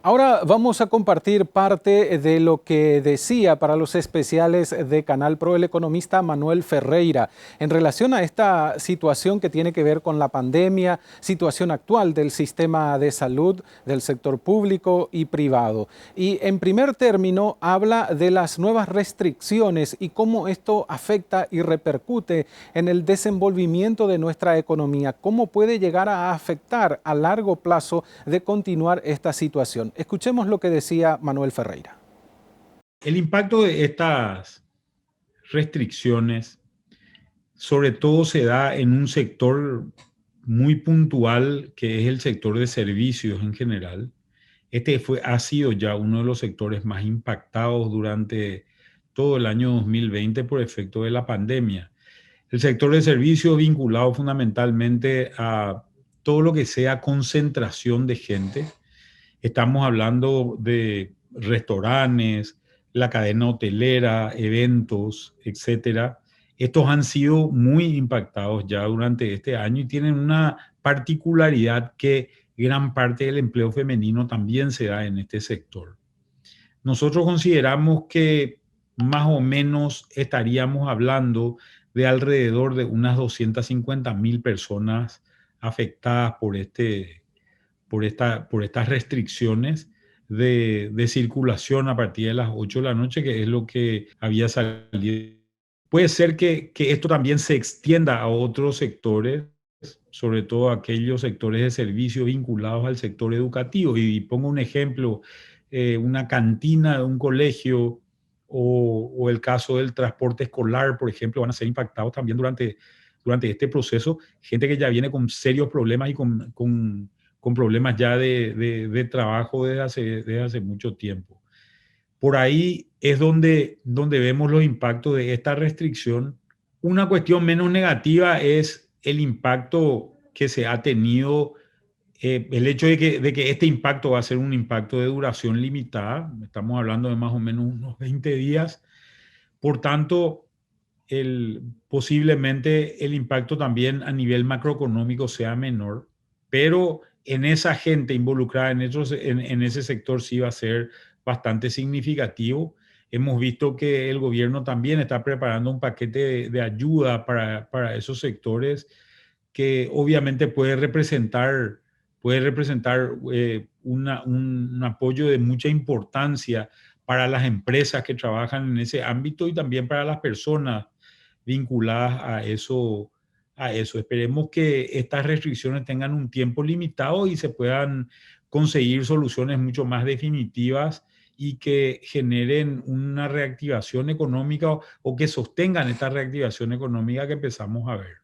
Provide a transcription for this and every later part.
Ahora vamos a compartir parte de lo que decía para los especiales de Canal Pro el economista Manuel Ferreira en relación a esta situación que tiene que ver con la pandemia, situación actual del sistema de salud, del sector público y privado. Y en primer término habla de las nuevas restricciones y cómo esto afecta y repercute en el desenvolvimiento de nuestra economía, cómo puede llegar a afectar a largo plazo de continuar esta situación. Escuchemos lo que decía Manuel Ferreira. El impacto de estas restricciones sobre todo se da en un sector muy puntual que es el sector de servicios en general. Ha sido ya uno de los sectores más impactados durante todo el año 2020 por efecto de la pandemia. El sector de servicios vinculado fundamentalmente a todo lo que sea concentración de gente. Estamos hablando de restaurantes, la cadena hotelera, eventos, etcétera. Estos han sido muy impactados ya durante este año y tienen una particularidad que gran parte del empleo femenino también se da en este sector. Nosotros consideramos que más o menos estaríamos hablando de alrededor de unas 250.000 personas afectadas por estas restricciones de circulación a partir de las 8 de la noche, que es lo que había salido. Puede ser que esto también se extienda a otros sectores, sobre todo aquellos sectores de servicio vinculados al sector educativo. Y pongo un ejemplo, una cantina de un colegio o el caso del transporte escolar, por ejemplo, van a ser impactados también durante este proceso. Gente que ya viene con serios problemas y con problemas ya de trabajo desde hace mucho tiempo. Por ahí es donde vemos los impactos de esta restricción. Una cuestión menos negativa es el impacto que se ha tenido, el hecho de que este impacto va a ser un impacto de duración limitada. Estamos hablando de más o menos unos 20 días. Por tanto, posiblemente el impacto también a nivel macroeconómico sea menor, pero en esa gente involucrada en ese sector sí va a ser bastante significativo. Hemos visto que el gobierno también está preparando un paquete de ayuda para esos sectores que obviamente puede representar un apoyo de mucha importancia para las empresas que trabajan en ese ámbito y también para las personas vinculadas a eso. Esperemos que estas restricciones tengan un tiempo limitado y se puedan conseguir soluciones mucho más definitivas y que generen una reactivación económica o que sostengan esta reactivación económica que empezamos a ver.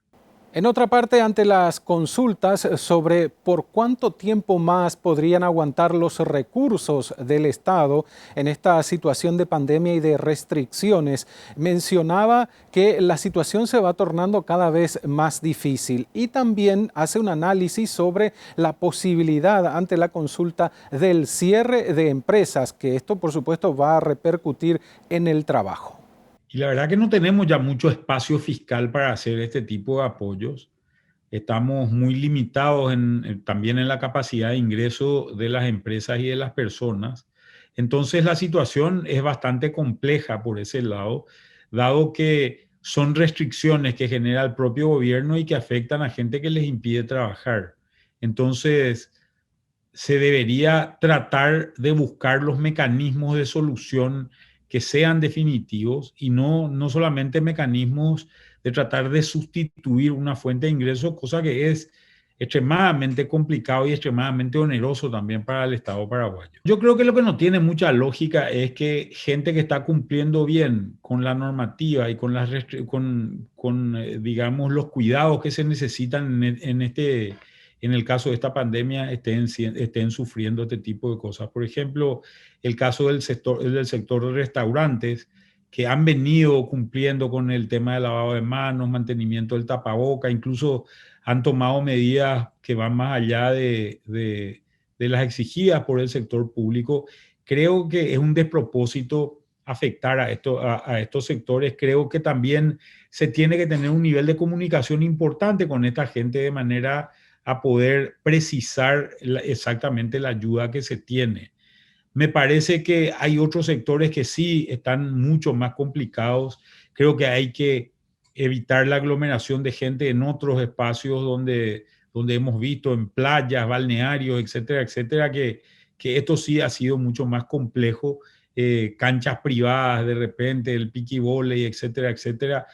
En otra parte, ante las consultas sobre por cuánto tiempo más podrían aguantar los recursos del Estado en esta situación de pandemia y de restricciones, mencionaba que la situación se va tornando cada vez más difícil y también hace un análisis sobre la posibilidad ante la consulta del cierre de empresas, que esto por supuesto va a repercutir en el trabajo. Y la verdad que no tenemos ya mucho espacio fiscal para hacer este tipo de apoyos. Estamos muy limitados también en la capacidad de ingreso de las empresas y de las personas. Entonces la situación es bastante compleja por ese lado, dado que son restricciones que genera el propio gobierno y que afectan a gente que les impide trabajar. Entonces se debería tratar de buscar los mecanismos de solución que sean definitivos y no solamente mecanismos de tratar de sustituir una fuente de ingresos, cosa que es extremadamente complicado y extremadamente oneroso también para el Estado paraguayo. Yo creo que lo que no tiene mucha lógica es que gente que está cumpliendo bien con la normativa y con digamos, los cuidados que se necesitan en el caso de esta pandemia estén sufriendo este tipo de cosas. Por ejemplo, el caso del sector de restaurantes, que han venido cumpliendo con el tema del lavado de manos, mantenimiento del tapaboca, incluso han tomado medidas que van más allá de las exigidas por el sector público. Creo que es un despropósito afectar a estos sectores. Creo que también se tiene que tener un nivel de comunicación importante con esta gente de manera a poder precisar exactamente la ayuda que se tiene. Me parece que hay otros sectores que sí están mucho más complicados. Creo que hay que evitar la aglomeración de gente en otros espacios donde hemos visto, en playas, balnearios, etcétera, etcétera, que esto sí ha sido mucho más complejo. Canchas privadas, de repente, el piqui volley, etcétera, etcétera.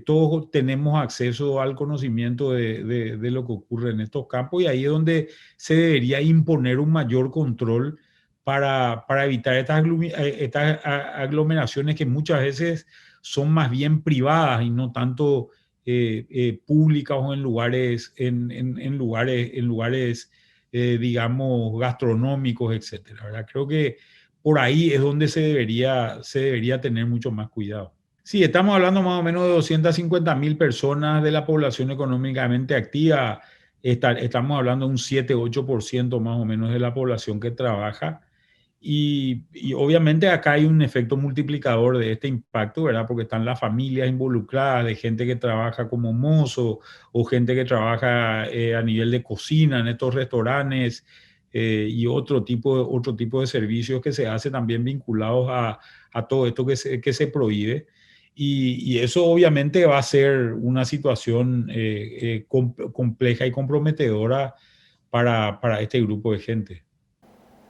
Todos tenemos acceso al conocimiento de lo que ocurre en estos campos y ahí es donde se debería imponer un mayor control para evitar estas aglomeraciones que muchas veces son más bien privadas y no tanto públicas o en lugares, digamos, gastronómicos, etcétera, ¿verdad? Creo que por ahí es donde se debería tener mucho más cuidado. Sí, estamos hablando más o menos de 250.000 personas de la población económicamente activa. Estamos hablando de un 7-8% más o menos de la población que trabaja. Y obviamente acá hay un efecto multiplicador de este impacto, ¿verdad? Porque están las familias involucradas, de gente que trabaja como mozo o gente que trabaja a nivel de cocina en estos restaurantes y otro tipo de servicios que se hace también vinculados a todo esto que se prohíbe. Y eso obviamente va a ser una situación compleja y comprometedora para este grupo de gente.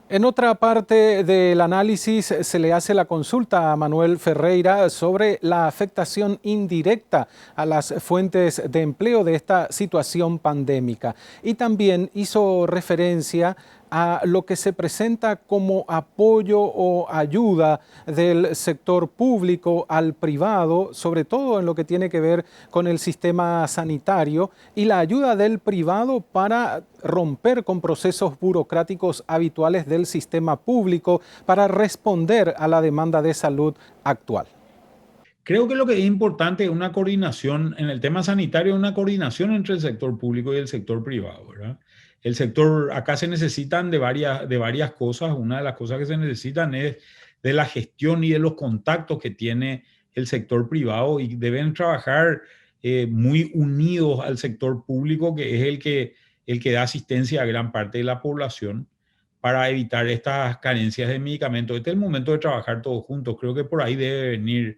En otra parte del análisis se le hace la consulta a Manuel Ferreira sobre la afectación indirecta a las fuentes de empleo de esta situación pandémica y también hizo referencia a lo que se presenta como apoyo o ayuda del sector público al privado, sobre todo en lo que tiene que ver con el sistema sanitario y la ayuda del privado para romper con procesos burocráticos habituales del sistema público para responder a la demanda de salud actual. Creo que lo que es importante es una coordinación, en el tema sanitario, una coordinación entre el sector público y el sector privado, ¿verdad? Acá se necesitan de varias cosas. Una de las cosas que se necesitan es de la gestión y de los contactos que tiene el sector privado y deben trabajar muy unidos al sector público, que es el que da asistencia a gran parte de la población para evitar estas carencias de medicamentos. Este es el momento de trabajar todos juntos. Creo que por ahí debe venir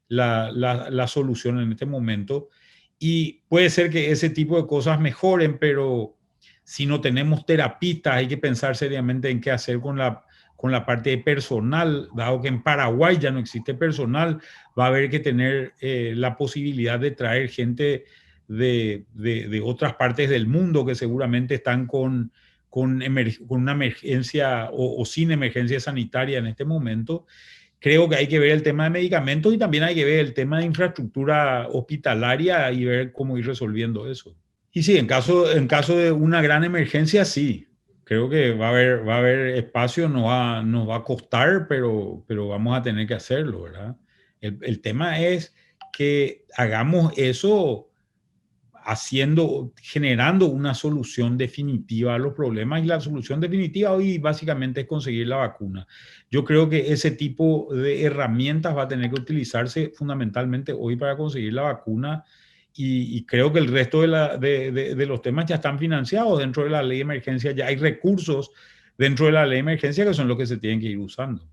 la solución en este momento. Y puede ser que ese tipo de cosas mejoren, pero si no tenemos terapistas, hay que pensar seriamente en qué hacer con la parte de personal, dado que en Paraguay ya no existe personal, va a haber que tener la posibilidad de traer gente de otras partes del mundo que seguramente están con una emergencia o sin emergencia sanitaria en este momento. Creo que hay que ver el tema de medicamentos y también hay que ver el tema de infraestructura hospitalaria y ver cómo ir resolviendo eso. Y sí, en caso de una gran emergencia, sí. Creo que va a haber espacio, nos va a costar, pero vamos a tener que hacerlo, ¿verdad? El tema es que hagamos eso generando una solución definitiva a los problemas, y la solución definitiva hoy básicamente es conseguir la vacuna. Yo creo que ese tipo de herramientas va a tener que utilizarse fundamentalmente hoy para conseguir la vacuna y creo que el resto de los temas ya están financiados dentro de la ley de emergencia, ya hay recursos dentro de la ley de emergencia que son los que se tienen que ir usando.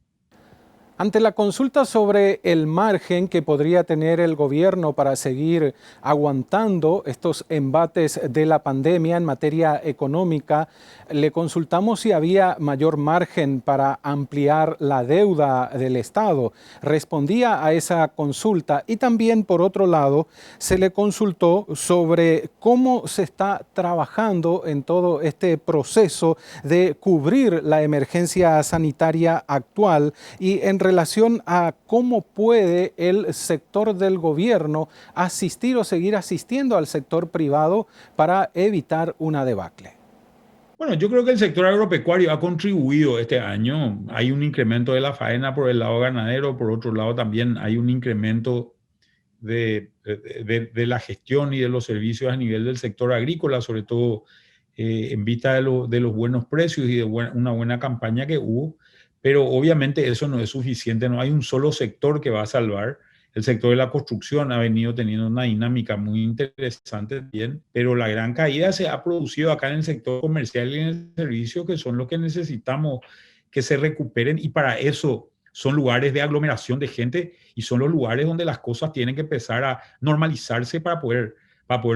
Ante la consulta sobre el margen que podría tener el gobierno para seguir aguantando estos embates de la pandemia en materia económica, le consultamos si había mayor margen para ampliar la deuda del Estado. Respondía a esa consulta y también, por otro lado, se le consultó sobre cómo se está trabajando en todo este proceso de cubrir la emergencia sanitaria actual y en relación a cómo puede el sector del gobierno asistir o seguir asistiendo al sector privado para evitar una debacle. Bueno, yo creo que el sector agropecuario ha contribuido este año. Hay un incremento de la faena por el lado ganadero, por otro lado también hay un incremento de la gestión y de los servicios a nivel del sector agrícola, sobre todo en vista de los buenos precios y de una buena campaña que hubo. Pero obviamente eso no es suficiente, no hay un solo sector que va a salvar. El sector de la construcción ha venido teniendo una dinámica muy interesante también, pero la gran caída se ha producido acá en el sector comercial y en el servicio, que son los que necesitamos que se recuperen, y para eso son lugares de aglomeración de gente y son los lugares donde las cosas tienen que empezar a normalizarse para poder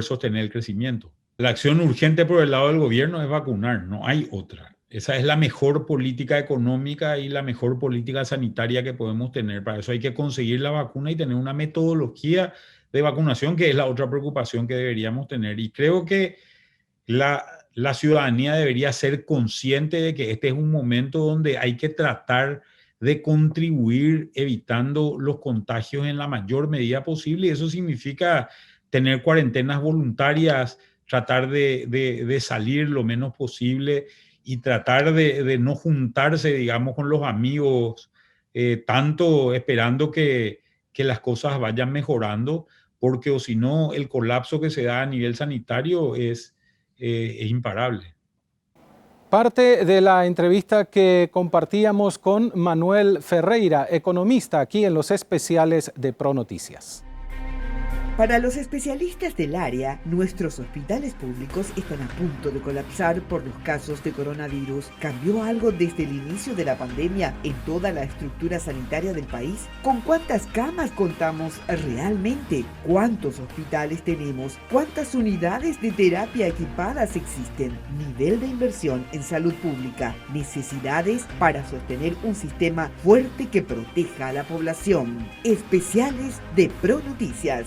sostener el crecimiento. La acción urgente por el lado del gobierno es vacunar, no hay otra. Esa es la mejor política económica y la mejor política sanitaria que podemos tener. Para eso hay que conseguir la vacuna y tener una metodología de vacunación, que es la otra preocupación que deberíamos tener. Y creo que la ciudadanía debería ser consciente de que este es un momento donde hay que tratar de contribuir evitando los contagios en la mayor medida posible. Y eso significa tener cuarentenas voluntarias, tratar de salir lo menos posible y tratar de no juntarse, digamos, con los amigos, tanto esperando que las cosas vayan mejorando, porque o si no, el colapso que se da a nivel sanitario es imparable. Parte de la entrevista que compartíamos con Manuel Ferreira, economista, aquí en los especiales de ProNoticias. Para los especialistas del área, nuestros hospitales públicos están a punto de colapsar por los casos de coronavirus. ¿Cambió algo desde el inicio de la pandemia en toda la estructura sanitaria del país? ¿Con cuántas camas contamos realmente? ¿Cuántos hospitales tenemos? ¿Cuántas unidades de terapia equipadas existen? Nivel de inversión en salud pública. Necesidades para sostener un sistema fuerte que proteja a la población. Especiales de ProNoticias.